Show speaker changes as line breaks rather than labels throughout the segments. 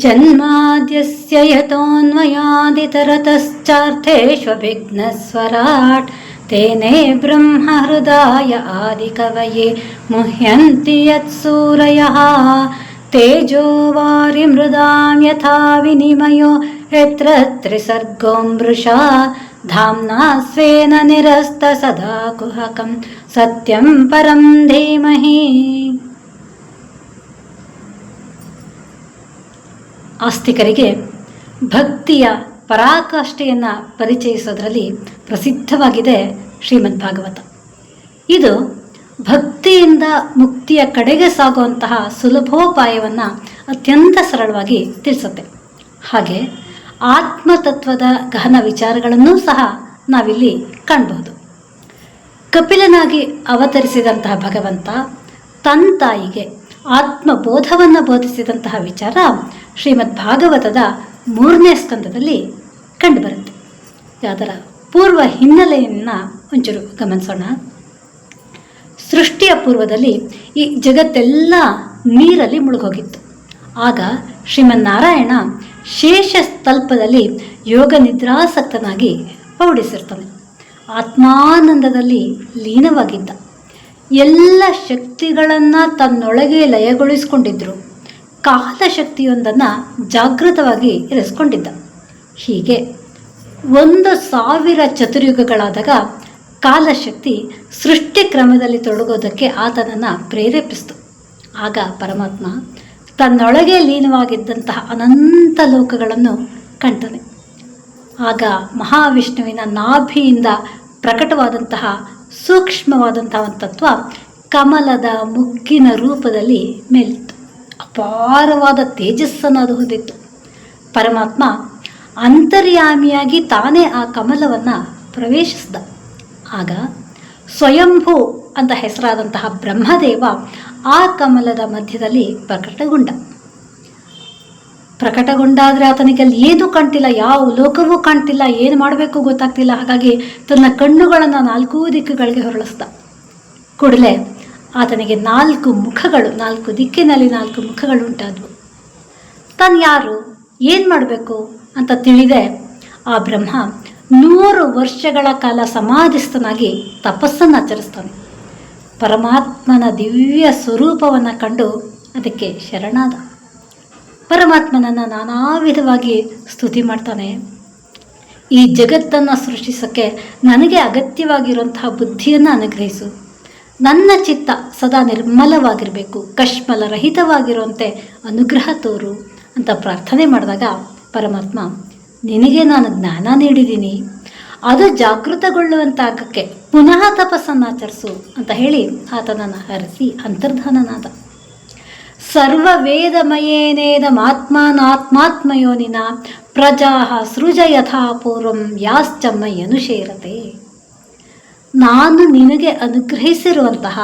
ಜನ್ಮಾದ್ಯಸ್ಯ ಯತೋನ್ಮಯಾದಿತರತಶ್ಚಾರ್ಥೇಷ್ವಭಿಘ್ನಸ್ವರಾಟ್ ತೇನೇ ಬ್ರಹ್ಮ ಹೃದಯ ಆದಿಕವಯೇ ಮುಹ್ಯಂತಿ ಯತ್ಸೂರಯಃ ತೇಜೋ ವಾರಿ ಮೃದಾಂ ಯಥಾ ವಿನಿಮಯೋ ಯತ್ರ ತ್ರಿಸರ್ಗೋ ಮೃಷಾ ಧಾಮ್ನಾ ಸ್ವೇನ ನಿರಸ್ತ ಸದಾ ಕುಹಕಂ ಸತ್ಯಂ ಪರಂ ಧೀಮಹಿ. ಆಸ್ತಿಕರಿಗೆ ಭಕ್ತಿಯ ಪರಾಕಾಷ್ಠೆಯನ್ನು ಪರಿಚಯಿಸೋದರಲ್ಲಿ ಪ್ರಸಿದ್ಧವಾಗಿದೆ ಶ್ರೀಮದ್ ಭಾಗವತ. ಇದು ಭಕ್ತಿಯಿಂದ ಮುಕ್ತಿಯ ಕಡೆಗೆ ಸಾಗುವಂತಹ ಸುಲಭೋಪಾಯವನ್ನು ಅತ್ಯಂತ ಸರಳವಾಗಿ ತಿಳಿಸುತ್ತೆ. ಹಾಗೆ ಆತ್ಮತತ್ವದ ಗಹನ ವಿಚಾರಗಳನ್ನೂ ಸಹ ನಾವಿಲ್ಲಿ ಕಾಣಬಹುದು. ಕಪಿಲನಾಗಿ ಅವತರಿಸಿದಂತಹ ಭಗವಂತ ತನ್ನ ತಾಯಿಗೆ ಆತ್ಮಬೋಧವನ್ನು ಬೋಧಿಸಿದಂತಹ ವಿಚಾರ ಶ್ರೀಮದ್ ಭಾಗವತದ 3ನೇ ಸ್ಕಂದದಲ್ಲಿ ಕಂಡುಬರುತ್ತೆ. ಅದರ ಪೂರ್ವ ಹಿನ್ನೆಲೆಯನ್ನು ಒಂಚೂರು ಗಮನಿಸೋಣ. ಸೃಷ್ಟಿಯ ಪೂರ್ವದಲ್ಲಿ ಈ ಜಗತ್ತೆಲ್ಲ ನೀರಲ್ಲಿ ಮುಳುಗೋಗಿತ್ತು. ಆಗ ಶ್ರೀಮನ್ನಾರಾಯಣ ಶೇಷ ತಲ್ಪದಲ್ಲಿ ಯೋಗ ನಿದ್ರಾಸಕ್ತನಾಗಿ ಪೌಡಿಸಿರ್ತಾನೆ. ಆತ್ಮಾನಂದದಲ್ಲಿ ಲೀನವಾಗಿದ್ದ. ಎಲ್ಲ ಶಕ್ತಿಗಳನ್ನು ತನ್ನೊಳಗೆ ಲಯಗೊಳಿಸಿಕೊಂಡಿದ್ರು. ಕಾಲಶಕ್ತಿಯೊಂದನ್ನು ಜಾಗೃತವಾಗಿ ಇರಿಸ್ಕೊಂಡಿದ್ದ. ಹೀಗೆ 1,000 ಚತುರ್ಯುಗಗಳಾದಾಗ ಕಾಲಶಕ್ತಿ ಸೃಷ್ಟಿ ಕ್ರಮದಲ್ಲಿ ತೊಡಗೋದಕ್ಕೆ ಆತನನ್ನು ಪ್ರೇರೇಪಿಸಿತು. ಆಗ ಪರಮಾತ್ಮ ತನ್ನೊಳಗೆ ಲೀನವಾಗಿದ್ದಂತಹ ಅನಂತ ಲೋಕಗಳನ್ನು ಕಾಣ್ತಾನೆ. ಆಗ ಮಹಾವಿಷ್ಣುವಿನ ನಾಭಿಯಿಂದ ಪ್ರಕಟವಾದಂತಹ ಸೂಕ್ಷ್ಮವಾದಂತಹ ಒಂದು ತತ್ವ ಕಮಲದ ಮುಗ್ಗಿನ ರೂಪದಲ್ಲಿ ಮೇಲಿತ್ತು. ಅಪಾರವಾದ ತೇಜಸ್ಸನ್ನು ಅದು ಹೊಂದಿತ್ತು. ಪರಮಾತ್ಮ ಅಂತರ್ಯಾಮಿಯಾಗಿ ತಾನೇ ಆ ಕಮಲವನ್ನು ಪ್ರವೇಶಿಸಿದ. ಆಗ ಸ್ವಯಂಭೂ ಅಂತ ಹೆಸರಾದಂತಹ ಬ್ರಹ್ಮದೇವ ಆ ಕಮಲದ ಮಧ್ಯದಲ್ಲಿ ಪ್ರಕಟಗೊಂಡಾದರೆ ಆತನಿಗೆ ಅಲ್ಲಿ ಏನೂ ಕಾಣ್ತಿಲ್ಲ, ಯಾವ ಲೋಕವೂ ಕಾಣ್ತಿಲ್ಲ, ಏನು ಮಾಡಬೇಕು ಗೊತ್ತಾಗ್ತಿಲ್ಲ. ಹಾಗಾಗಿ ತನ್ನ ಕಣ್ಣುಗಳನ್ನು 4 ದಿಕ್ಕುಗಳಿಗೆ ಹೊರಳಿಸ್ದ. ಕೂಡಲೇ ಆತನಿಗೆ 4 ಮುಖಗಳು, 4 ದಿಕ್ಕಿನಲ್ಲಿ 4 ಮುಖಗಳು ಉಂಟಾದವು. ತಾನು ಯಾರು, ಏನು ಮಾಡಬೇಕು ಅಂತ ತಿಳಿದೆ ಆ ಬ್ರಹ್ಮ 100 ವರ್ಷಗಳ ಕಾಲ ಸಮಾಧಿಸ್ಥನಾಗಿ ತಪಸ್ಸನ್ನು ಆಚರಿಸ್ತಾನೆ. ಪರಮಾತ್ಮನ ದಿವ್ಯ ಸ್ವರೂಪವನ್ನು ಕಂಡು ಅದಕ್ಕೆ ಶರಣಾದ. ಪರಮಾತ್ಮನನ್ನು ನಾನಾ ವಿಧವಾಗಿ ಸ್ತುತಿ ಮಾಡ್ತಾನೆ. ಈ ಜಗತ್ತನ್ನು ಸೃಷ್ಟಿಸೋಕ್ಕೆ ನನಗೆ ಅಗತ್ಯವಾಗಿರುವಂತಹ ಬುದ್ಧಿಯನ್ನು ಅನುಗ್ರಹಿಸು. ನನ್ನ ಚಿತ್ತ ಸದಾ ನಿರ್ಮಲವಾಗಿರಬೇಕು, ಕಶ್ಮಲರಹಿತವಾಗಿರುವಂತೆ ಅನುಗ್ರಹ ತೋರು ಅಂತ ಪ್ರಾರ್ಥನೆ ಮಾಡಿದಾಗ ಪರಮಾತ್ಮ ನಿನಗೆ ನಾನು ಜ್ಞಾನ ನೀಡಿದ್ದೀನಿ, ಅದು ಜಾಗೃತಗೊಳ್ಳುವಂತಾಗಕ್ಕೆ ಪುನಃ ತಪಸ್ಸನ್ನು ಆಚರಿಸು ಅಂತ ಹೇಳಿ ಆತನನ್ನು ಹರಿಸಿ ಅಂತರ್ಧಾನನಾದ. ಸರ್ವವೇದಮಯೇನೇದಮಾತ್ಮಾನಾತ್ಮಾತ್ಮಯೋನಿನ ಪ್ರಜಾ ಸೃಜ ಯಥಾ ಪೂರ್ವಂ ಯಾಶ್ಚಮಯನುಶೇರತೆ. ನಾನು ನಿನಗೆ ಅನುಗ್ರಹಿಸಿರುವಂತಹ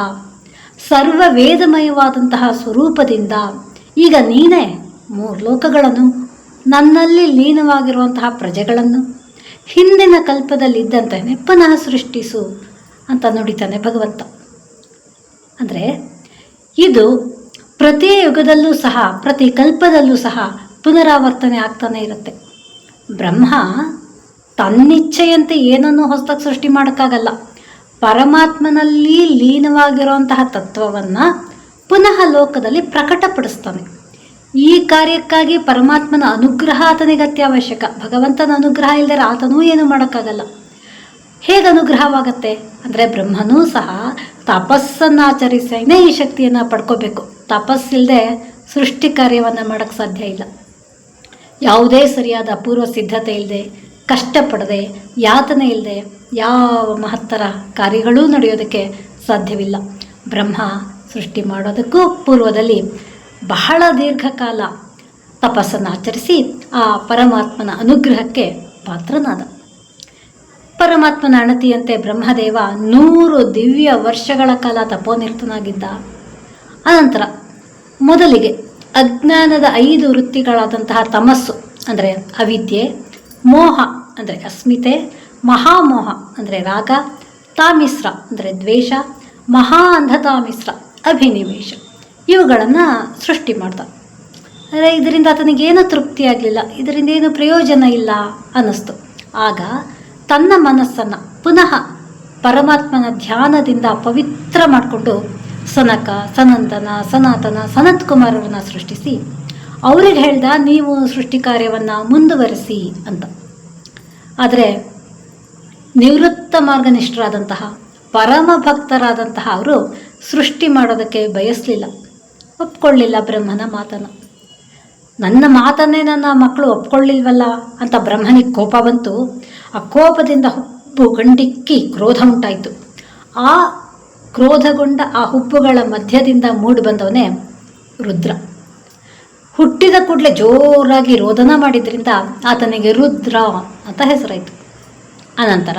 ಸರ್ವವೇದಮಯವಾದಂತಹ ಸ್ವರೂಪದಿಂದ ಈಗ ನೀನೇ 3 ಲೋಕಗಳನ್ನು, ನನ್ನಲ್ಲಿ ಲೀನವಾಗಿರುವಂತಹ ಪ್ರಜೆಗಳನ್ನು ಹಿಂದಿನ ಕಲ್ಪದಲ್ಲಿದ್ದಂತೆಯೇ ಪುನಃ ಸೃಷ್ಟಿಸು ಅಂತ ನುಡಿತಾನೆ ಭಗವಂತ. ಅಂದರೆ ಇದು ಪ್ರತಿ ಯುಗದಲ್ಲೂ ಸಹ, ಪ್ರತಿ ಕಲ್ಪದಲ್ಲೂ ಸಹ ಪುನರಾವರ್ತನೆ ಆಗ್ತಾನೆ ಇರುತ್ತೆ. ಬ್ರಹ್ಮ ತನ್ನಿಚ್ಛೆಯಂತೆ ಏನನ್ನೂ ಹೊಸದಾಗಿ ಸೃಷ್ಟಿ ಮಾಡೋಕ್ಕಾಗಲ್ಲ. ಪರಮಾತ್ಮನಲ್ಲಿ ಲೀನವಾಗಿರುವಂತಹ ತತ್ವವನ್ನು ಪುನಃ ಲೋಕದಲ್ಲಿ ಪ್ರಕಟಪಡಿಸ್ತಾನೆ. ಈ ಕಾರ್ಯಕ್ಕಾಗಿ ಪರಮಾತ್ಮನ ಅನುಗ್ರಹ ಆತನಿಗೆ ಅತ್ಯವಶ್ಯಕ. ಭಗವಂತನ ಅನುಗ್ರಹ ಇಲ್ಲದೆ ಆತನೂ ಏನೂ ಮಾಡೋಕ್ಕಾಗಲ್ಲ. ಹೇಗೆ ಅನುಗ್ರಹವಾಗತ್ತೆ ಅಂದರೆ ಬ್ರಹ್ಮನೂ ಸಹ ತಪಸ್ಸನ್ನು ಆಚರಿಸಿನೇ ಈ ಶಕ್ತಿಯನ್ನು ಪಡ್ಕೋಬೇಕು. ತಪಸ್ಸಿಲ್ಲದೆ ಸೃಷ್ಟಿ ಕಾರ್ಯವನ್ನು ಮಾಡೋಕ್ಕೆ ಸಾಧ್ಯ ಇಲ್ಲ. ಯಾವುದೇ ಸರಿಯಾದ ಪೂರ್ವ ಸಿದ್ಧತೆ ಇಲ್ಲದೆ, ಕಷ್ಟಪಡದೆ, ಯಾತನೆ ಇಲ್ಲದೆ ಯಾವ ಮಹತ್ತರ ಕಾರ್ಯಗಳೂ ನಡೆಯೋದಕ್ಕೆ ಸಾಧ್ಯವಿಲ್ಲ. ಬ್ರಹ್ಮ ಸೃಷ್ಟಿ ಮಾಡೋದಕ್ಕೂ ಪೂರ್ವದಲ್ಲಿ ಬಹಳ ದೀರ್ಘಕಾಲ ತಪಸ್ಸನ್ನು ಆಚರಿಸಿ ಆ ಪರಮಾತ್ಮನ ಅನುಗ್ರಹಕ್ಕೆ ಪಾತ್ರನಾದ. ಪರಮಾತ್ಮನ ಅಣತಿಯಂತೆ ಬ್ರಹ್ಮದೇವ 100 ದಿವ್ಯ ವರ್ಷಗಳ ಕಾಲ ತಪೋನಿರ್ತನಾಗಿದ್ದ. ಅನಂತರ ಮೊದಲಿಗೆ ಅಜ್ಞಾನದ 5 ವೃತ್ತಿಗಳಾದಂತಹ ತಮಸ್ಸು ಅಂದರೆ ಅವಿದ್ಯೆ, ಮೋಹ ಅಂದರೆ ಅಸ್ಮಿತೆ, ಮಹಾಮೋಹ ಅಂದರೆ ರಾಗ, ತಾಮಿಸ್ರ ಅಂದರೆ ದ್ವೇಷ, ಮಹಾ ಅಂಧತಾಮಿಸ್ರ ಅಭಿನಿವೇಶ, ಇವುಗಳನ್ನು ಸೃಷ್ಟಿ ಮಾಡ್ದ. ಆದರೆ ಇದರಿಂದ ಆತನಿಗೇನು ತೃಪ್ತಿಯಾಗಲಿಲ್ಲ, ಇದರಿಂದ ಏನು ಪ್ರಯೋಜನ ಇಲ್ಲ ಅನ್ನಿಸ್ತು. ಆಗ ತನ್ನ ಮನಸ್ಸನ್ನು ಪುನಃ ಪರಮಾತ್ಮನ ಧ್ಯಾನದಿಂದ ಪವಿತ್ರ ಮಾಡಿಕೊಂಡು ಸನಕ, ಸನಂದನ, ಸನಾತನ, ಸನತ್ ಕುಮಾರರನ್ನು ಸೃಷ್ಟಿಸಿ ಅವ್ರಿಗೆ ಹೇಳ್ದ, ನೀವು ಸೃಷ್ಟಿ ಕಾರ್ಯವನ್ನು ಮುಂದುವರಿಸಿ ಅಂತ. ಆದರೆ ನಿವೃತ್ತ ಮಾರ್ಗನಿಷ್ಠರಾದಂತಹ ಪರಮ ಭಕ್ತರಾದಂತಹ ಅವರು ಸೃಷ್ಟಿ ಮಾಡೋದಕ್ಕೆ ಬಯಸಲಿಲ್ಲ, ಒಪ್ಕೊಳ್ಳಿಲ್ಲ ಬ್ರಹ್ಮನ ಮಾತನ್ನು. ನನ್ನ ಮಾತನ್ನೇ ನನ್ನ ಮಕ್ಕಳು ಒಪ್ಕೊಳ್ಳಿಲ್ವಲ್ಲ ಅಂತ ಬ್ರಹ್ಮನಿಗೆ ಕೋಪ ಬಂತು. ಆ ಕೋಪದಿಂದ ಹುಬ್ಬು ಗಂಡಿಕ್ಕಿ ಕ್ರೋಧ ಉಂಟಾಯಿತು. ಆ ಕ್ರೋಧಗೊಂಡ ಆ ಹುಬ್ಬುಗಳ ಮಧ್ಯದಿಂದ ಮೂಡಿ ಬಂದವನೇ ರುದ್ರ. ಹುಟ್ಟಿದ ಕೂಡಲೇ ಜೋರಾಗಿ ರೋದನ ಮಾಡಿದ್ರಿಂದ ಆತನಿಗೆ ರುದ್ರ ಅಂತ ಹೆಸರಾಯಿತು. ಅನಂತರ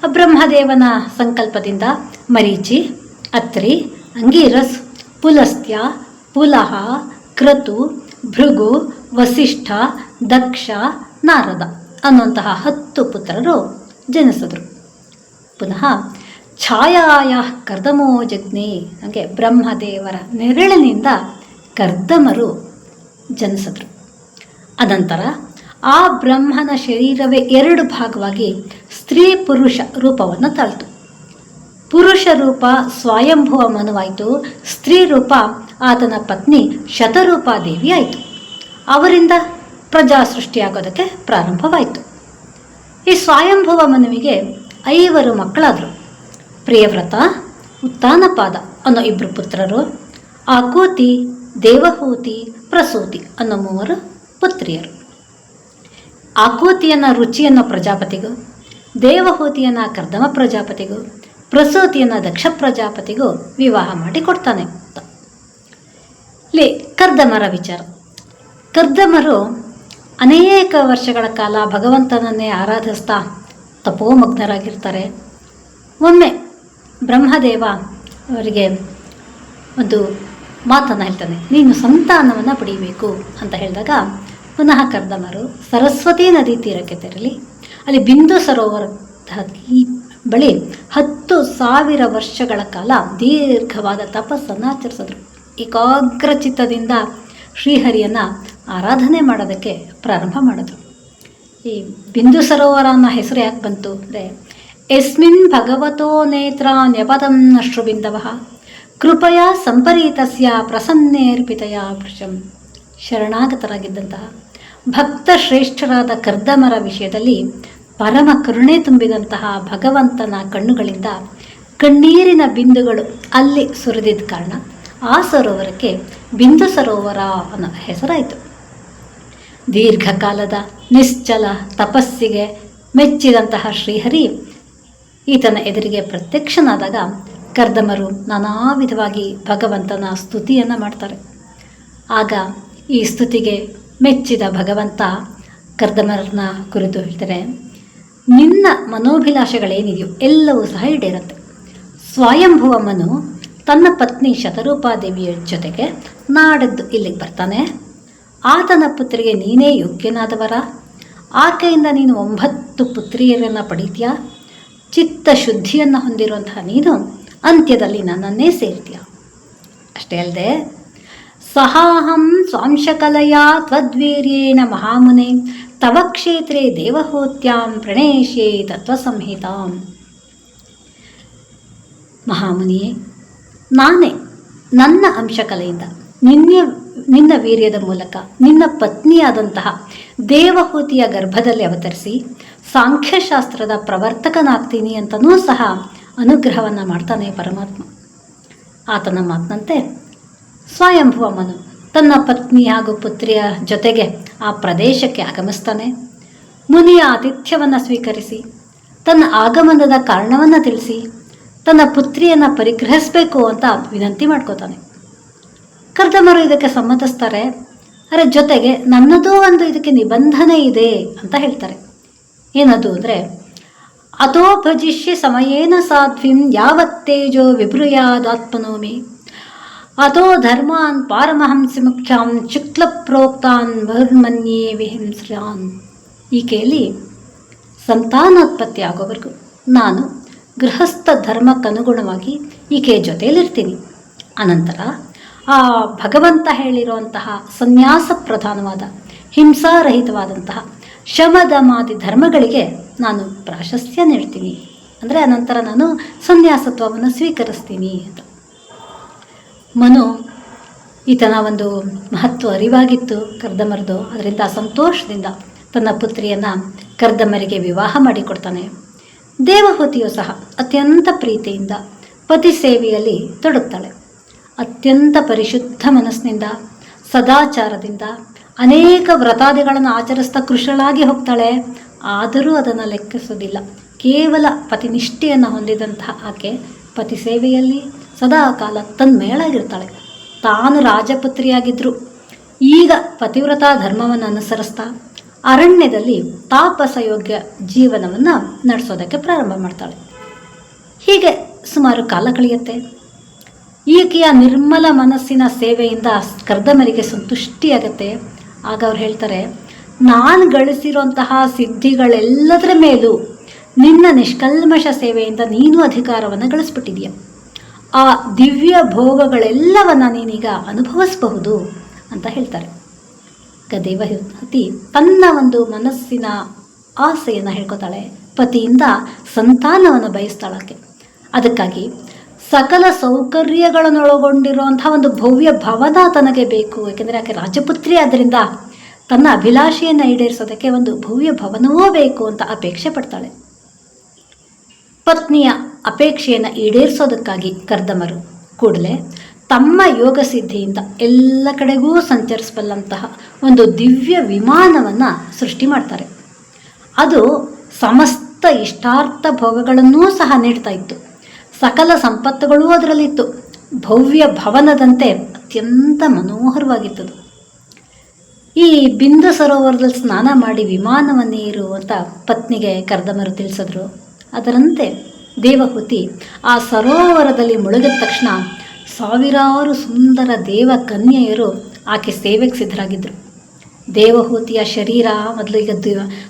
ಬ್ರಹ್ಮದೇವನ ಸಂಕಲ್ಪದಿಂದ ಮರೀಚಿ, ಅತ್ರಿ, ಅಂಗೀರಸ್, ಪುಲಸ್ತ್ಯ, ಪುಲಹ, ಕ್ರತು, ಭೃಗು, ವಸಿಷ್ಠ, ದಕ್ಷ, ನಾರದ ಅನ್ನುವಂತಹ 10 ಪುತ್ರರು ಜನಿಸಿದ್ರು. ಪುನಃ ಛಾಯಾಯ ಕರ್ದಮೋ ಜಗ್ನಿ, ಹಾಗೆ ಬ್ರಹ್ಮದೇವರ ನೆರಳಿನಿಂದ ಕರ್ದಮರು ಜನಿಸಿದ್ರು. ಅನಂತರ ಆ ಬ್ರಹ್ಮನ ಶರೀರವೇ 2 ಭಾಗವಾಗಿ ಸ್ತ್ರೀ ಪುರುಷ ರೂಪವನ್ನು ತಾಳ್ತು. ಪುರುಷ ರೂಪ ಸ್ವಯಂಭುವ ಮನುವಾಯಿತು, ಸ್ತ್ರೀ ರೂಪ ಆತನ ಪತ್ನಿ ಶತರೂಪಾದೇವಿ ಆಯಿತು. ಅವರಿಂದ ಪ್ರಜಾ ಸೃಷ್ಟಿಯಾಗೋದಕ್ಕೆ ಪ್ರಾರಂಭವಾಯಿತು. ಈ ಸ್ವಯಂಭುವ ಮನುವಿಗೆ 5 ಮಕ್ಕಳಾದರು. ಪ್ರಿಯವ್ರತ, ಉತ್ತಾನಪಾದ ಅನ್ನೋ 2 ಪುತ್ರರು, ಆಕೂತಿ, ದೇವಹೂತಿ, ಪ್ರಸೂತಿ ಅನ್ನೋ 3 ಪುತ್ರಿಯರು. ಆಕೂತಿಯನ್ನು ರುಚಿ ಅನ್ನೋ ಪ್ರಜಾಪತಿಗೂ, ದೇವಹೂತಿಯನ್ನು ಕರ್ದಮ ಪ್ರಜಾಪತಿಗೂ, ಪ್ರಸೂತಿಯನ್ನು ದಕ್ಷ ಪ್ರಜಾಪತಿಗೂ ವಿವಾಹ ಮಾಡಿ ಕೊಡ್ತಾನೆ. ಇಲ್ಲಿ ಕರ್ದಮರ ವಿಚಾರ. ಕರ್ದಮರು ಅನೇಕ ವರ್ಷಗಳ ಕಾಲ ಭಗವಂತನನ್ನೇ ಆರಾಧಿಸ್ತಾ ತಪೋಮಗ್ನರಾಗಿರ್ತಾರೆ. ಒಮ್ಮೆ ಬ್ರಹ್ಮದೇವ ಅವರಿಗೆ ಒಂದು ಮಾತನ್ನು ಹೇಳ್ತಾನೆ, ನೀನು ಸಂತಾನವನ್ನು ಪಡೀಬೇಕು ಅಂತ ಹೇಳಿದಾಗ ಪುನಃ ಕರ್ದಮರು ಸರಸ್ವತಿ ನದಿ ತೀರಕ್ಕೆ ತೆರಳಿ ಅಲ್ಲಿ ಬಿಂದು ಸರೋವರದ ಬಳಿ 10,000 ವರ್ಷಗಳ ಕಾಲ ದೀರ್ಘವಾದ ತಪಸ್ಸನ್ನು ಆಚರಿಸಿದ್ರು. ಏಕಾಗ್ರಚಿತ್ತದಿಂದ ಶ್ರೀಹರಿಯನ್ನು ಆರಾಧನೆ ಮಾಡೋದಕ್ಕೆ ಪ್ರಾರಂಭ ಮಾಡಿದ್ರು. ಈ ಬಿಂದು ಸರೋವರ ಅನ್ನೋ ಹೆಸರು ಯಾಕೆ ಬಂತು ಅಂದರೆ, ಯಸ್ಮಿನ್ ಭಗವತೋ ನೇತ್ರ ನ್ಯಪದಂ ಅಶ್ರುಬಿಂದವಃ ಕೃಪಯಾ ಸಂಪರೀತಸ್ಯ ಪ್ರಸನ್ನೇರ್ಪಿತಯ ಭೃಶಂ. ಶರಣಾಗತರಾಗಿದ್ದಂತಹ ಭಕ್ತ ಶ್ರೇಷ್ಠರಾದ ಕರ್ದಮರ ವಿಷಯದಲ್ಲಿ ಪರಮ ಕರುಣೆ ತುಂಬಿದಂತಹ ಭಗವಂತನ ಕಣ್ಣುಗಳಿಂದ ಕಣ್ಣೀರಿನ ಬಿಂದುಗಳು ಅಲ್ಲಿ ಸುರಿದಿದ್ದ ಕಾರಣ ಆ ಸರೋವರಕ್ಕೆ ಬಿಂದು ಸರೋವರ ಅನ್ನೋ ಹೆಸರಾಯಿತು. ದೀರ್ಘಕಾಲದ ನಿಶ್ಚಲ ತಪಸ್ಸಿಗೆ ಮೆಚ್ಚಿದಂತಹ ಶ್ರೀಹರಿ ಈತನ ಎದುರಿಗೆ ಪ್ರತ್ಯಕ್ಷನಾದಾಗ ಕರ್ದಮರು ನಾನಾ ವಿಧವಾಗಿ ಭಗವಂತನ ಸ್ತುತಿಯನ್ನು ಮಾಡ್ತಾರೆ. ಆಗ ಈ ಸ್ತುತಿಗೆ ಮೆಚ್ಚಿದ ಭಗವಂತ ಕರ್ದಮರನ್ನ ಕುರಿತು ಹೇಳ್ತಾರೆ, ನಿನ್ನ ಮನೋಭಿಲಾಷೆಗಳೇನಿದೆಯೋ ಎಲ್ಲವೂ ಸಹ ಈಡೇರುತ್ತೆ. ಸ್ವಯಂಭುವ ಮನು ತನ್ನ ಪತ್ನಿ ಶತರೂಪಾದೇವಿಯ ಜೊತೆಗೆ ನಾಡದ್ದು ಇಲ್ಲಿಗೆ ಬರ್ತಾನೆ. ಆತನ ಪುತ್ರಿಗೆ ನೀನೇ ಯೋಗ್ಯನಾದವರ, ಆಕೆಯಿಂದ ನೀನು 9 ಪುತ್ರಿಯರನ್ನು ಪಡೀತೀಯ. ಚಿತ್ತ ಶುದ್ಧಿಯನ್ನು ಹೊಂದಿರುವಂತಹ ನೀನು ಅಂತ್ಯದಲ್ಲಿ ನನ್ನನ್ನೇ ಸೇರ್ತೀಯ. ಅಷ್ಟೇ ಅಲ್ಲದೆ ಸಹಾಹಂ ಸ್ವಾಂಶಕಲೆಯ ತ್ವದ್ವೀರ್ಯೇಣ ಮಹಾಮುನೆ ತವ ಕ್ಷೇತ್ರೇ ದೇವಹೂತ್ಯಾಂ ಪ್ರಣೇಶೇ ತತ್ವಸಂಹಿತಾಂ. ಮಹಾಮುನಿಯೇ, ನಾನೇ ನನ್ನ ಅಂಶಕಲೆಯಿಂದ ನಿನ್ನ ವೀರ್ಯದ ಮೂಲಕ ನಿನ್ನ ಪತ್ನಿಯಾದಂತಹ ದೇವಹೂತಿಯ ಗರ್ಭದಲ್ಲಿ ಅವತರಿಸಿ ಸಾಂಖ್ಯಶಾಸ್ತ್ರದ ಪ್ರವರ್ತಕನಾಗ್ತೀನಿ ಅಂತನೂ ಸಹ ಅನುಗ್ರಹವನ್ನು ಮಾಡ್ತಾನೆ ಪರಮಾತ್ಮ. ಆತನ ಮಾತಿನಂತೆ ಸ್ವಯಂಭುವ ಮನು ತನ್ನ ಪತ್ನಿ ಹಾಗೂ ಪುತ್ರಿಯ ಜೊತೆಗೆ ಆ ಪ್ರದೇಶಕ್ಕೆ ಆಗಮಿಸ್ತಾನೆ. ಮುನಿಯ ಆತಿಥ್ಯವನ್ನು ಸ್ವೀಕರಿಸಿ ತನ್ನ ಆಗಮನದ ಕಾರಣವನ್ನು ತಿಳಿಸಿ ತನ್ನ ಪುತ್ರಿಯನ್ನು ಪರಿಗ್ರಹಿಸಬೇಕು ಅಂತ ವಿನಂತಿ ಮಾಡ್ಕೋತಾನೆ. ಕರ್ದಮರು ಇದಕ್ಕೆ ಸಮ್ಮತಿಸ್ತಾರೆ. ಅದರ ಜೊತೆಗೆ ನನ್ನದೂ ಒಂದು ಇದಕ್ಕೆ ನಿಬಂಧನೆ ಇದೆ ಅಂತ ಹೇಳ್ತಾರೆ. ಏನದು ಅಂದರೆ, ಅಥೋ ಭಜಿಷ್ಯ ಸಮಯೇನ ಸಾಧ್ವಿಂ ಯಾವತ್ತೇಜೋ ವಿಭ್ರೂಯಾದಾತ್ಮನೋಮಿ ಅಥೋ ಧರ್ಮಾನ್ ಪಾರಮಹಂಸಿ ಮುಖ್ಯಾನ್ ಶುಕ್ಲ ಪ್ರೋಕ್ತಾನ್ ಬಹುರ್ಮನ್ಯೇ ವಿಹಿಂಸ್ರಾನ್. ಈಕೆಯಲ್ಲಿ ಸಂತಾನೋತ್ಪತ್ತಿ ಆಗೋವರೆಗೂ ನಾನು ಗೃಹಸ್ಥ ಧರ್ಮಕ್ಕನುಗುಣವಾಗಿ ಈಕೆಯ ಜೊತೆಯಲ್ಲಿರ್ತೀನಿ. ಅನಂತರ ಆ ಭಗವಂತ ಹೇಳಿರುವಂತಹ ಸನ್ಯಾಸ ಪ್ರಧಾನವಾದ ಹಿಂಸಾರಹಿತವಾದಂತಹ ಶಮದಮಾದಿ ಧರ್ಮಗಳಿಗೆ ನಾನು ಪ್ರಾಶಸ್ತ್ಯ ನೀಡ್ತೀನಿ, ಅಂದರೆ ಅನಂತರ ನಾನು ಸನ್ಯಾಸತ್ವವನ್ನು ಸ್ವೀಕರಿಸ್ತೀನಿ ಅಂತ. ಮನು ಈತನ ಒಂದು ಮಹತ್ವ ಅರಿವಾಗಿತ್ತು ಕರ್ದಮರದು. ಅದರಿಂದ ಸಂತೋಷದಿಂದ ತನ್ನ ಪುತ್ರಿಯನ್ನು ಕರ್ದಮರಿಗೆ ವಿವಾಹ ಮಾಡಿಕೊಡ್ತಾನೆ. ದೇವಹೂತಿಯು ಸಹ ಅತ್ಯಂತ ಪ್ರೀತಿಯಿಂದ ಪತಿ ಸೇವೆಯಲ್ಲಿ ತೊಡಗ್ತಾಳೆ. ಅತ್ಯಂತ ಪರಿಶುದ್ಧ ಮನಸ್ಸಿನಿಂದ ಸದಾಚಾರದಿಂದ ಅನೇಕ ವ್ರತಾದಿಗಳನ್ನು ಆಚರಿಸ್ತಾ ಕೃಶಳಾಗಿ ಹೋಗ್ತಾಳೆ. ಆದರೂ ಅದನ್ನು ಲೆಕ್ಕಿಸೋದಿಲ್ಲ. ಕೇವಲ ಪತಿನಿಷ್ಠೆಯನ್ನು ಹೊಂದಿದಂತಹ ಆಕೆ ಪತಿ ಸೇವೆಯಲ್ಲಿ ಸದಾ ಕಾಲ ತನ್ಮೇಳಾಗಿರ್ತಾಳೆ. ತಾನು ರಾಜಪುತ್ರಿಯಾಗಿದ್ದರೂ ಈಗ ಪತಿವ್ರತ ಧರ್ಮವನ್ನು ಅನುಸರಿಸ್ತಾ ಅರಣ್ಯದಲ್ಲಿ ತಾಪಸಯೋಗ್ಯ ಜೀವನವನ್ನು ನಡೆಸೋದಕ್ಕೆ ಪ್ರಾರಂಭ ಮಾಡ್ತಾಳೆ. ಹೀಗೆ ಸುಮಾರು ಕಾಲ ಕಳೆಯುತ್ತೆ. ಈಕೆಯ ನಿರ್ಮಲ ಮನಸ್ಸಿನ ಸೇವೆಯಿಂದ ಕರ್ದಮರಿಗೆ ಸಂತುಷ್ಟಿಯಾಗತ್ತೆ. ಆಗ ಅವ್ರು ಹೇಳ್ತಾರೆ, ನಾನು ಗಳಿಸಿರುವಂತಹ ಸಿದ್ಧಿಗಳೆಲ್ಲದರ ಮೇಲೂ ನಿನ್ನ ನಿಷ್ಕಲ್ಮಶ ಸೇವೆಯಿಂದ ನೀನು ಅಧಿಕಾರವನ್ನು ಗಳಿಸ್ಬಿಟ್ಟಿದೀಯ. ಆ ದಿವ್ಯ ಭೋಗಗಳೆಲ್ಲವನ್ನು ನೀನೀಗ ಅನುಭವಿಸಬಹುದು ಅಂತ ಹೇಳ್ತಾರೆ. ದೇವಹೂತಿ ತನ್ನ ಒಂದು ಮನಸ್ಸಿನ ಆಸೆಯನ್ನು ಹೇಳ್ಕೊತಾಳೆ. ಪತಿಯಿಂದ ಸಂತಾನವನ್ನು ಬಯಸ್ತಾಳಕ್ಕೆ. ಅದಕ್ಕಾಗಿ ಸಕಲ ಸೌಕರ್ಯಗಳನ್ನೊಳಗೊಂಡಿರುವಂಥ ಒಂದು ಭವ್ಯ ಭವನ ತನಗೆ ಬೇಕು. ಏಕೆಂದರೆ ಆಕೆ ರಾಜಪುತ್ರಿ ಆದ್ದರಿಂದ ತನ್ನ ಅಭಿಲಾಷೆಯನ್ನು ಈಡೇರಿಸೋದಕ್ಕೆ ಒಂದು ಭವ್ಯ ಭವನವೂ ಬೇಕು ಅಂತ ಅಪೇಕ್ಷೆ ಪಡ್ತಾಳೆ. ಪತ್ನಿಯ ಅಪೇಕ್ಷೆಯನ್ನು ಈಡೇರಿಸೋದಕ್ಕಾಗಿ ಕರ್ದಮರು ಕೂಡಲೇ ತಮ್ಮ ಯೋಗ ಸಿದ್ಧಿಯಿಂದ ಎಲ್ಲ ಕಡೆಗೂ ಸಂಚರಿಸಬಲ್ಲಂತಹ ಒಂದು ದಿವ್ಯ ವಿಮಾನವನ್ನು ಸೃಷ್ಟಿ ಮಾಡ್ತಾರೆ. ಅದು ಸಮಸ್ತ ಇಷ್ಟಾರ್ಥ ಭೋಗಗಳನ್ನೂ ಸಹ ನೀಡ್ತಾ ಇತ್ತು. ಸಕಲ ಸಂಪತ್ತುಗಳೂ ಅದರಲ್ಲಿತ್ತು. ಭವ್ಯ ಭವನದಂತೆ ಅತ್ಯಂತ ಮನೋಹರವಾಗಿತ್ತದು. ಈ ಬಿಂದು ಸರೋವರದಲ್ಲಿ ಸ್ನಾನ ಮಾಡಿ ವಿಮಾನವನ್ನೇರು ಅಂತ ಪತ್ನಿಗೆ ಕರ್ದಮರು ತಿಳಿಸಿದ್ರು. ಅದರಂತೆ ದೇವಹೂತಿ ಆ ಸರೋವರದಲ್ಲಿ ಮುಳುಗಿದ ತಕ್ಷಣ ಸಾವಿರಾರು ಸುಂದರ ದೇವ ಕನ್ಯೆಯರು ಆಕೆ ಸೇವೆಗೆ ಸಿದ್ಧರಾಗಿದ್ದರು. ದೇವಹೂತಿಯ ಶರೀರ ಮೊದಲು ಈಗ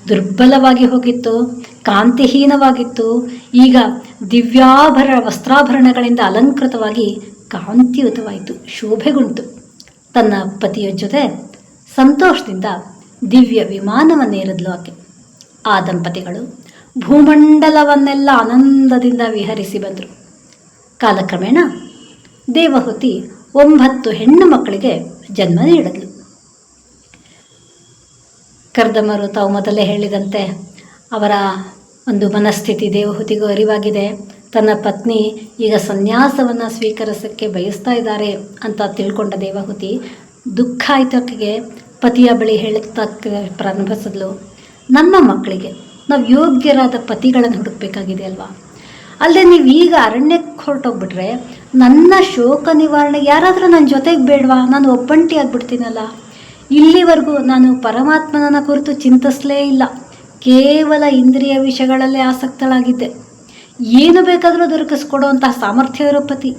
ದುರ್ಬಲವಾಗಿ ಹೋಗಿತ್ತು, ಕಾಂತಿಹೀನವಾಗಿತ್ತು. ಈಗ ವಸ್ತ್ರಾಭರಣಗಳಿಂದ ಅಲಂಕೃತವಾಗಿ ಕಾಂತಿಯುತವಾಯಿತು, ಶೋಭೆಗುಂಟು. ತನ್ನ ಪತಿಯ ಜೊತೆ ಸಂತೋಷದಿಂದ ದಿವ್ಯ ವಿಮಾನವನ್ನೇರಿದ್ಲು ಆಕೆ. ಆ ದಂಪತಿಗಳು ಭೂಮಂಡಲವನ್ನೆಲ್ಲ ಆನಂದದಿಂದ ವಿಹರಿಸಿ ಬಂದರು. ಕಾಲಕ್ರಮೇಣ ದೇವಹೂತಿ 9 ಹೆಣ್ಣು ಮಕ್ಕಳಿಗೆ ಜನ್ಮ ನೀಡಿದ್ಲು. ಕರ್ದಮರು ತಾವು ಮೊದಲೇ ಹೇಳಿದಂತೆ ಅವರ ಒಂದು ಮನಸ್ಥಿತಿ ದೇವಹೂತಿಗೂ ಅರಿವಾಗಿದೆ. ತನ್ನ ಪತ್ನಿ ಈಗ ಸನ್ಯಾಸವನ್ನು ಸ್ವೀಕರಿಸೋಕ್ಕೆ ಬಯಸ್ತಾ ಇದ್ದಾರೆ ಅಂತ ತಿಳ್ಕೊಂಡ ದೇವಹೂತಿ ದುಃಖ ಆಯ್ತಕ್ಕೆಗೆ ಪತಿಯ ಬಳಿ ಹೇಳಕ್ಕೆ ಪ್ರಾರಂಭಿಸಿದ್ಲು. ನಮ್ಮ ಮಕ್ಕಳಿಗೆ ನಾವು ಯೋಗ್ಯರಾದ ಪತಿಗಳನ್ನು ಹುಡುಕಬೇಕಾಗಿದೆ ಅಲ್ವಾ? ಅಲ್ಲದೆ ನೀವು ಈಗ ಅರಣ್ಯಕ್ಕೆ ಹೊರಟೋಗ್ಬಿಟ್ರೆ ನನ್ನ ಶೋಕ ನಿವಾರಣೆ ಯಾರಾದರೂ ನನ್ನ ಜೊತೆಗೆ ಬೇಡವಾ? ನಾನು ಒಬ್ಬಂಟಿ ಆಗಿಬಿಡ್ತೀನಲ್ಲ. ಇಲ್ಲಿವರೆಗೂ ನಾನು ಪರಮಾತ್ಮನ ಕುರಿತು ಚಿಂತಿಸಲೇ ಇಲ್ಲ. ಕೇವಲ ಇಂದ್ರಿಯ ವಿಷಯಗಳಲ್ಲೇ ಆಸಕ್ತಳಾಗಿದ್ದೆ. ಏನು ಬೇಕಾದರೂ ದೊರಕಿಸ್ಕೊಡುವಂತಹ ಸಾಮರ್ಥ್ಯ ಇರೋ ಪತಿ,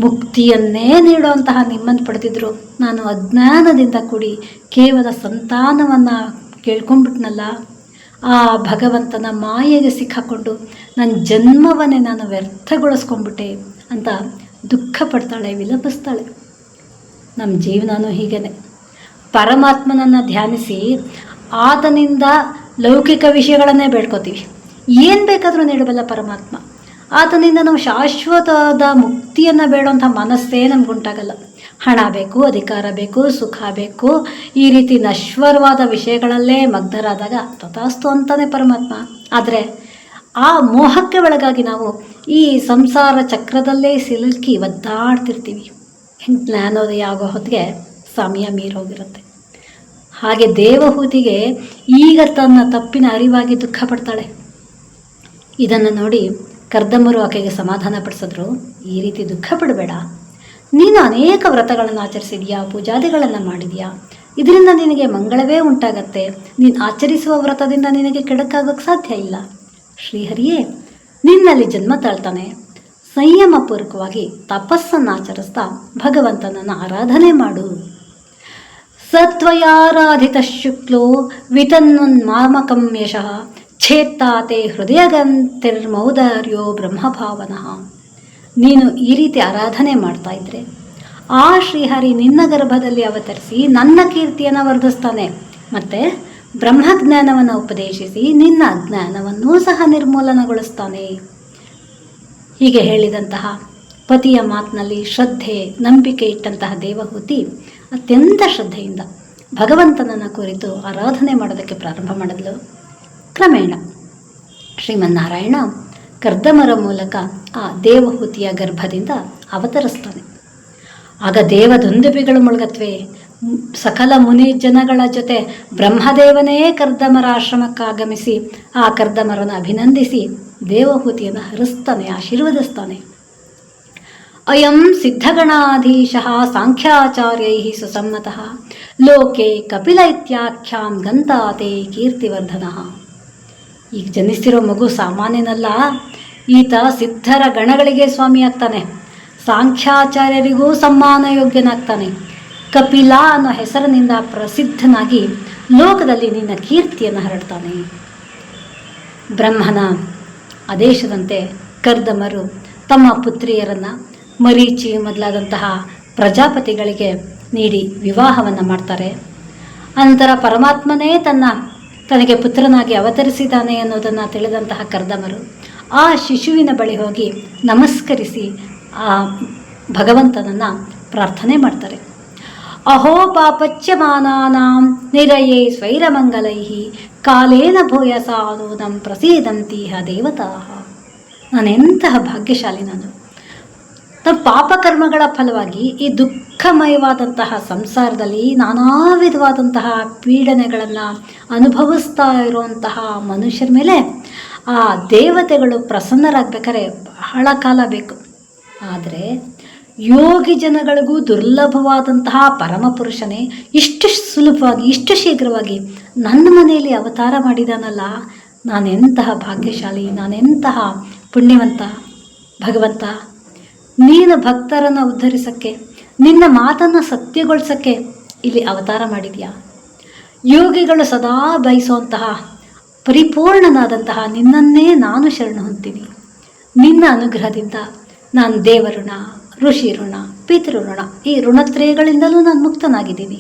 ಮುಕ್ತಿಯನ್ನೇ ನೀಡುವಂತಹ ನಿಮ್ಮನ್ನು ಪಡೆದಿದ್ರು. ನಾನು ಅಜ್ಞಾನದಿಂದ ಕೂಡಿ ಕೇವಲ ಸಂತಾನವನ್ನು ಕೇಳ್ಕೊಂಡ್ಬಿಟ್ನಲ್ಲ. ಆ ಭಗವಂತನ ಮಾಯೆಗೆ ಸಿಕ್ಕಾಕೊಂಡು ನನ್ನ ಜನ್ಮವನ್ನೇ ನಾನು ವ್ಯರ್ಥಗೊಳಿಸ್ಕೊಂಡ್ಬಿಟ್ಟೆ ಅಂತ ದುಃಖ ಪಡ್ತಾಳೆ, ವಿಲಪಿಸ್ತಾಳೆ. ನಮ್ಮ ಜೀವನನೂ ಹೀಗೇನೆ. ಪರಮಾತ್ಮನನ್ನು ಧ್ಯಾನಿಸಿ ಆತನಿಂದ ಲೌಕಿಕ ವಿಷಯಗಳನ್ನೇ ಬೇಡ್ಕೋತೀವಿ. ಏನು ಬೇಕಾದರೂ ನೀಡಬಲ್ಲ ಪರಮಾತ್ಮ. ಆತನಿಂದ ನಾವು ಶಾಶ್ವತವಾದ ಮುಕ್ತಿಯನ್ನು ಬೇಡುವಂಥ ಮನಸ್ಸೇ ನಮಗುಂಟಾಗಲ್ಲ. ಹಣ ಬೇಕು, ಅಧಿಕಾರ ಬೇಕು, ಸುಖ ಬೇಕು, ಈ ರೀತಿ ನಶ್ವರವಾದ ವಿಷಯಗಳಲ್ಲೇ ಮಗ್ನರಾದಾಗ ತಥಾಸ್ತು ಅಂತಾನೆ ಪರಮಾತ್ಮ. ಆದರೆ ಆ ಮೋಹಕ್ಕೆ ಒಳಗಾಗಿ ನಾವು ಈ ಸಂಸಾರ ಚಕ್ರದಲ್ಲೇ ಸಿಲುಕಿ ಒದ್ದಾಡ್ತಿರ್ತೀವಿ. ಜ್ಞಾನೋದಯ ಆಗೋ ಹೊತ್ತಿಗೆ ಸಮಯ ಮೀರೋಗಿರುತ್ತೆ. ಹಾಗೆ ದೇವಹೂತಿಗೆ ಈಗ ತನ್ನ ತಪ್ಪಿನ ಅರಿವಾಗಿ ದುಃಖ ಪಡ್ತಾಳೆ. ಇದನ್ನು ನೋಡಿ ಕರ್ದಮರು ಆಕೆಗೆ ಸಮಾಧಾನ ಪಡಿಸಿದ್ರು. ಈ ರೀತಿ ದುಃಖ ಪಡಬೇಡ. ನೀನು ಅನೇಕ ವ್ರತಗಳನ್ನು ಆಚರಿಸಿದೆಯಾ, ಪೂಜಾದಿಗಳನ್ನು ಮಾಡಿದೆಯಾ, ಇದರಿಂದ ನಿನಗೆ ಮಂಗಳವೇ ಉಂಟಾಗತ್ತೆ. ನೀನು ಆಚರಿಸುವ ವ್ರತದಿಂದ ನಿನಗೆ ಕೆಡಕಾಗೋಕ್ಕೆ ಸಾಧ್ಯ ಇಲ್ಲ. ಶ್ರೀಹರಿಯೇ ನಿನ್ನಲ್ಲಿ ಜನ್ಮ ತಾಳ್ತಾನೆ. ಸಂಯಮಪೂರ್ವಕವಾಗಿ ತಪಸ್ಸನ್ನು ಆಚರಿಸ್ತಾ ಭಗವಂತನನ್ನು ಆರಾಧನೆ ಮಾಡು. ಸತ್ವಯಾರಾಧಿತ ಶುಕ್ಲೋ ವಿತನ್ಮಾಮಕಂ ಯಶಃ ಛೇತ್ತಾತೆ ಹೃದಯಗಂತಿರ್ಮೌದಾರ್ಯೋ ಬ್ರಹ್ಮಭಾವನಃ. ನೀನು ಈ ರೀತಿ ಆರಾಧನೆ ಮಾಡ್ತಾ ಇದ್ರೆ ಆ ಶ್ರೀಹರಿ ನಿನ್ನ ಗರ್ಭದಲ್ಲಿ ಅವತರಿಸಿ ನನ್ನ ಕೀರ್ತಿಯನ್ನು ವರ್ಧಿಸ್ತಾನೆ, ಮತ್ತು ಬ್ರಹ್ಮಜ್ಞಾನವನ್ನು ಉಪದೇಶಿಸಿ ನಿನ್ನ ಅಜ್ಞಾನವನ್ನೂ ಸಹ ನಿರ್ಮೂಲನಗೊಳಿಸ್ತಾನೆ. ಹೀಗೆ ಹೇಳಿದಂತಹ ಪತಿಯ ಮಾತಿನಲ್ಲಿ ಶ್ರದ್ಧೆ, ನಂಬಿಕೆ ಇಟ್ಟಂತಹ ದೇವಹೂತಿ ಅತ್ಯಂತ ಶ್ರದ್ಧೆಯಿಂದ ಭಗವಂತನನ್ನು ಕುರಿತು ಆರಾಧನೆ ಮಾಡೋದಕ್ಕೆ ಪ್ರಾರಂಭ ಮಾಡಿದ್ಲು. ಕ್ರಮೇಣ ಶ್ರೀಮನ್ನಾರಾಯಣ ಕರ್ದಮರ ಮೂಲಕ ಆ ದೇವಹೂತಿಯ ಗರ್ಭದಿಂದ ಅವತರಿಸ್ತಾನೆ. ಆಗ ದೇವದುಂದುಬಿಗಳು ಮುಳುಗತ್ವೆ. ಸಕಲ ಮುನಿ ಜನಗಳ ಜೊತೆ ಬ್ರಹ್ಮದೇವನೇ ಕರ್ದಮರ ಆಶ್ರಮಕ್ಕೆ ಆಗಮಿಸಿ ಆ ಕರ್ದಮರನ್ನು ಅಭಿನಂದಿಸಿ ದೇವಹೂತಿಯನ್ನು ಹರಿಸ್ತಾನೆ, ಆಶೀರ್ವದಿಸ್ತಾನೆ. ಅಯಂ ಸಿದ್ಧಗಣಾಧೀಶಃ ಸಾಂಖ್ಯಾಚಾರ್ಯೈ ಸುಸಮ್ಮತಃ ಲೋಕೆ ಕಪಿಲ ಇತ್ಯಾಖ್ಯಾಂ ಗಂತಾತೆ ಕೀರ್ತಿವರ್ಧನಃ. ಈಗ ಜನಿಸಿರೋ ಮಗು ಸಾಮಾನ್ಯನಲ್ಲ, ಈತ ಸಿದ್ಧರ ಗಣಗಳಿಗೆ ಸ್ವಾಮಿಯಾಗ್ತಾನೆ, ಸಾಂಖ್ಯಾಚಾರ್ಯರಿಗೂ ಸಮ್ಮಾನ ಯೋಗ್ಯನಾಗ್ತಾನೆ. ಕಪಿಲ ಅನ್ನೋ ಹೆಸರಿನಿಂದ ಪ್ರಸಿದ್ಧನಾಗಿ ಲೋಕದಲ್ಲಿ ನಿನ್ನ ಕೀರ್ತಿಯನ್ನು ಹರಡ್ತಾನೆ. ಬ್ರಹ್ಮನ ಆದೇಶದಂತೆ ಕರ್ದಮರು ತಮ್ಮ ಪುತ್ರಿಯರನ್ನು ಮರೀಚಿ ಮೊದಲಾದಂತಹ ಪ್ರಜಾಪತಿಗಳಿಗೆ ನೀಡಿ ವಿವಾಹವನ್ನು ಮಾಡ್ತಾರೆ. ಅನಂತರ ಪರಮಾತ್ಮನೇ ತನಗೆ ಪುತ್ರನಾಗಿ ಅವತರಿಸಿದ್ದಾನೆ ಅನ್ನೋದನ್ನು ತಿಳಿದಂತಹ ಕರ್ದಮರು ಆ ಶಿಶುವಿನ ಬಳಿ ಹೋಗಿ ನಮಸ್ಕರಿಸಿ ಆ ಭಗವಂತನನ್ನು ಪ್ರಾರ್ಥನೆ ಮಾಡ್ತಾರೆ. ಅಹೋ ಪಾಪಚ್ಯಮಾನಾನಾಂ ನಿರಯೇ ಸ್ವೈರಮಂಗಲೈ ಕಾಲೇನ ಭೂಯಸಾ ನೂನಂ ಪ್ರಸೀದಂತೀಹ ದೇವತಾ. ನಾನೆಂತಹ ಭಾಗ್ಯಶಾಲಿ ನಾನು. ನಮ್ಮ ಪಾಪಕರ್ಮಗಳ ಫಲವಾಗಿ ಈ ದುಃಖಮಯವಾದಂತಹ ಸಂಸಾರದಲ್ಲಿ ನಾನಾ ವಿಧವಾದಂತಹ ಪೀಡನೆಗಳನ್ನು ಅನುಭವಿಸ್ತಾ ಇರುವಂತಹ ಮನುಷ್ಯರ ಮೇಲೆ ಆ ದೇವತೆಗಳು ಪ್ರಸನ್ನರಾಗಬೇಕಾದ್ರೆ ಬಹಳ ಕಾಲ ಬೇಕು. ಆದರೆ ಯೋಗಿ ಜನಗಳಿಗೂ ದುರ್ಲಭವಾದಂತಹ ಪರಮಪುರುಷನೇ ಇಷ್ಟು ಸುಲಭವಾಗಿ, ಇಷ್ಟು ಶೀಘ್ರವಾಗಿ ನನ್ನ ಮನೆಯಲ್ಲಿ ಅವತಾರ ಮಾಡಿದಾನಲ್ಲ, ನಾನೆಂತಹ ಭಾಗ್ಯಶಾಲಿ, ನಾನೆಂತಹ ಪುಣ್ಯವಂತ. ಭಗವಂತ, ನೀನು ಭಕ್ತರನ್ನು ಉದ್ಧರಿಸೋಕ್ಕೆ, ನಿನ್ನ ಮಾತನ್ನು ಸತ್ಯಗೊಳಿಸೋಕ್ಕೆ ಇಲ್ಲಿ ಅವತಾರ ಮಾಡಿದ್ಯಾ. ಯೋಗಿಗಳು ಸದಾ ಬಯಸುವಂತಹ ಪರಿಪೂರ್ಣನಾದಂತಹ ನಿನ್ನನ್ನೇ ನಾನು ಶರಣ ಹೊಂತೀನಿ. ನಿನ್ನ ಅನುಗ್ರಹದಿಂದ ನಾನು ದೇವಋಣ, ಋಷಿ ಋಣ, ಪಿತೃಋಣ, ಈ ಋಣತ್ರಯಗಳಿಂದಲೂ ನಾನು ಮುಕ್ತನಾಗಿದ್ದೀನಿ.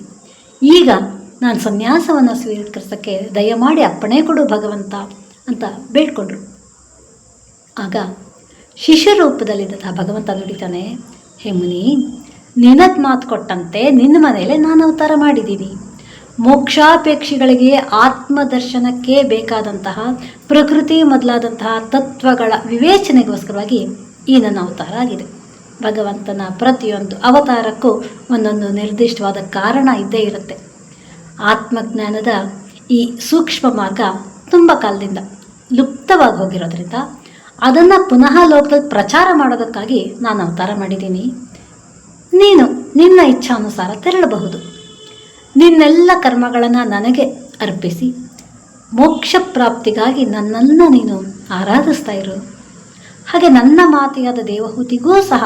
ಈಗ ನಾನು ಸನ್ಯಾಸವನ್ನು ಸ್ವೀಕರಿಸೋಕ್ಕೆ ದಯಮಾಡಿ ಅಪ್ಪಣೆ ಕೊಡು ಭಗವಂತ ಅಂತ ಬೇಡ್ಕೊಂಡ್ರು. ಆಗ ಶಿಶು ರೂಪದಲ್ಲಿದ್ದಂತಹ ಭಗವಂತ ನುಡಿತಾನೆ, ಹೇ ಮುನಿ, ನಿನಗೆ ಮಾತು ಕೊಟ್ಟಂತೆ ನಿನ್ನ ಮನೆಯಲ್ಲೇ ನಾನು ಅವತಾರ ಮಾಡಿದ್ದೀನಿ. ಮೋಕ್ಷಾಪೇಕ್ಷಿಗಳಿಗೆ ಆತ್ಮದರ್ಶನಕ್ಕೆ ಬೇಕಾದಂತಹ ಪ್ರಕೃತಿ ಮೊದಲಾದಂತಹ ತತ್ವಗಳ ವಿವೇಚನೆಗೋಸ್ಕರವಾಗಿ ಈ ನನ್ನ ಅವತಾರ ಆಗಿದೆ. ಭಗವಂತನ ಪ್ರತಿಯೊಂದು ಅವತಾರಕ್ಕೂ ಒಂದೊಂದು ನಿರ್ದಿಷ್ಟವಾದ ಕಾರಣ ಇದ್ದೇ ಇರುತ್ತೆ. ಆತ್ಮಜ್ಞಾನದ ಈ ಸೂಕ್ಷ್ಮ ಮಾರ್ಗ ತುಂಬ ಕಾಲದಿಂದ ಲುಪ್ತವಾಗಿ ಹೋಗಿರೋದ್ರಿಂದ ಅದನ್ನು ಪುನಃ ಲೋಕದಲ್ಲಿ ಪ್ರಚಾರ ಮಾಡೋದಕ್ಕಾಗಿ ನಾನು ಅವತಾರ ಮಾಡಿದ್ದೀನಿ. ನೀನು ನಿನ್ನ ಇಚ್ಛಾನುಸಾರ ತೆರಳಬಹುದು. ನಿನ್ನೆಲ್ಲ ಕರ್ಮಗಳನ್ನು ನನಗೆ ಅರ್ಪಿಸಿ ಮೋಕ್ಷ ಪ್ರಾಪ್ತಿಗಾಗಿ ನನ್ನನ್ನು ನೀನು ಆರಾಧಿಸ್ತಾ ಇರು. ಹಾಗೆ ನನ್ನ ಮಾತೆಯಾದ ದೇವಹೂತಿಗೂ ಸಹ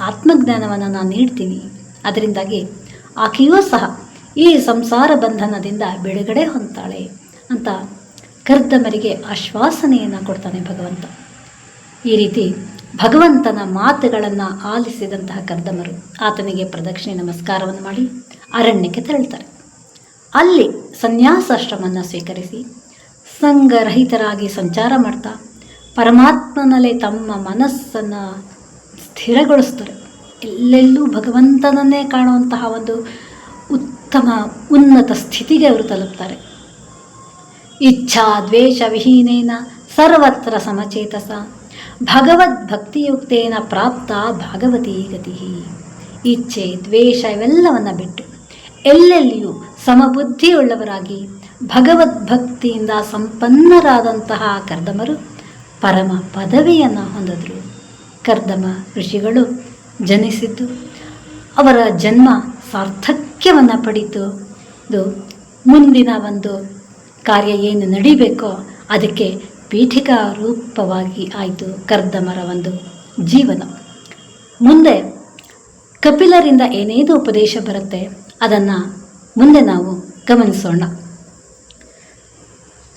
ಆತ್ಮಜ್ಞಾನವನ್ನು ನಾನು ನೀಡ್ತೀನಿ. ಅದರಿಂದಾಗಿ ಆಕೆಯೂ ಸಹ ಈ ಸಂಸಾರ ಬಂಧನದಿಂದ ಬಿಡುಗಡೆ ಹೊಂದ್ತಾಳೆ ಅಂತ ಕರ್ದಮರಿಗೆ ಆಶ್ವಾಸನೆಯನ್ನು ಕೊಡ್ತಾನೆ ಭಗವಂತ. ಈ ರೀತಿ ಭಗವಂತನ ಮಾತುಗಳನ್ನು ಆಲಿಸಿದಂತಹ ಕರ್ದಮರು ಆತನಿಗೆ ಪ್ರದಕ್ಷಿಣೆ ನಮಸ್ಕಾರವನ್ನು ಮಾಡಿ ಅರಣ್ಯಕ್ಕೆ ತೆರಳುತ್ತಾರೆ. ಅಲ್ಲಿ ಸನ್ಯಾಸಾಶ್ರಮವನ್ನು ಸ್ವೀಕರಿಸಿ ಸಂಘರಹಿತರಾಗಿ ಸಂಚಾರ ಮಾಡ್ತಾ ಪರಮಾತ್ಮನಲ್ಲೇ ತಮ್ಮ ಮನಸ್ಸನ್ನು ಸ್ಥಿರಗೊಳಿಸ್ತಾರೆ. ಎಲ್ಲೆಲ್ಲೂ ಭಗವಂತನನ್ನೇ ಕಾಣುವಂತಹ ಒಂದು ಉತ್ತಮ ಉನ್ನತ ಸ್ಥಿತಿಗೆ ಅವರು ತಲುಪ್ತಾರೆ. ಇಚ್ಛಾ ದ್ವೇಷ ವಿಹೀನೇನ ಸರ್ವತ್ರ ಸಮಚೇತಸ ಭಗವದ್ಭಕ್ತಿಯುಕ್ತೇನ ಪ್ರಾಪ್ತ ಭಾಗವತೀ ಗತಿ. ಇಚ್ಛೆ ದ್ವೇಷ ಇವೆಲ್ಲವನ್ನು ಬಿಟ್ಟು ಎಲ್ಲೆಲ್ಲಿಯೂ ಸಮಬುದ್ಧಿಯುಳ್ಳವರಾಗಿ ಭಗವದ್ಭಕ್ತಿಯಿಂದ ಸಂಪನ್ನರಾದಂತಹ ಕರ್ದಮರು ಪರಮ ಪದವಿಯನ್ನು ಹೊಂದಿದ್ರು. ಕರ್ದಮ ಋಷಿಗಳು ಜನಿಸಿದ್ದು ಅವರ ಜನ್ಮ ಸಾರ್ಥಕ್ಯವನ್ನು ಪಡೀತು. ಮುಂದಿನ ಒಂದು ಕಾರ್ಯ ಏನು ನಡಿಬೇಕೋ ಅದಕ್ಕೆ ಪೀಠಿಕಾ ರೂಪವಾಗಿ ಆಯಿತು ಕರ್ದಮರ ಒಂದು ಜೀವನ. ಮುಂದೆ ಕಪಿಲರಿಂದ ಏನೇನು ಉಪದೇಶ ಬರುತ್ತೆ ಅದನ್ನು ಮುಂದೆ ನಾವು ಗಮನಿಸೋಣ.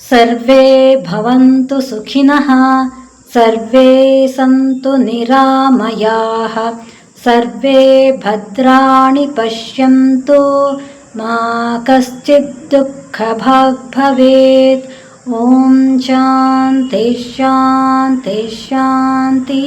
ಸರ್ವೇ ಭವಂತು ಸುಖಿನಃ ಸರ್ವೇ ಸಂತು ನಿರಾಮಯಾಃ ಸರ್ವೇ ಭದ್ರಾಣಿ ಪಶ್ಯಂತು ಮಾ ಕಶ್ಚಿತ್ ದುಃಖಭಾಗ್ ಭವೇತ್. ಓಂ ಶಾಂತಿ ಶಾಂತಿ ಶಾಂತಿ.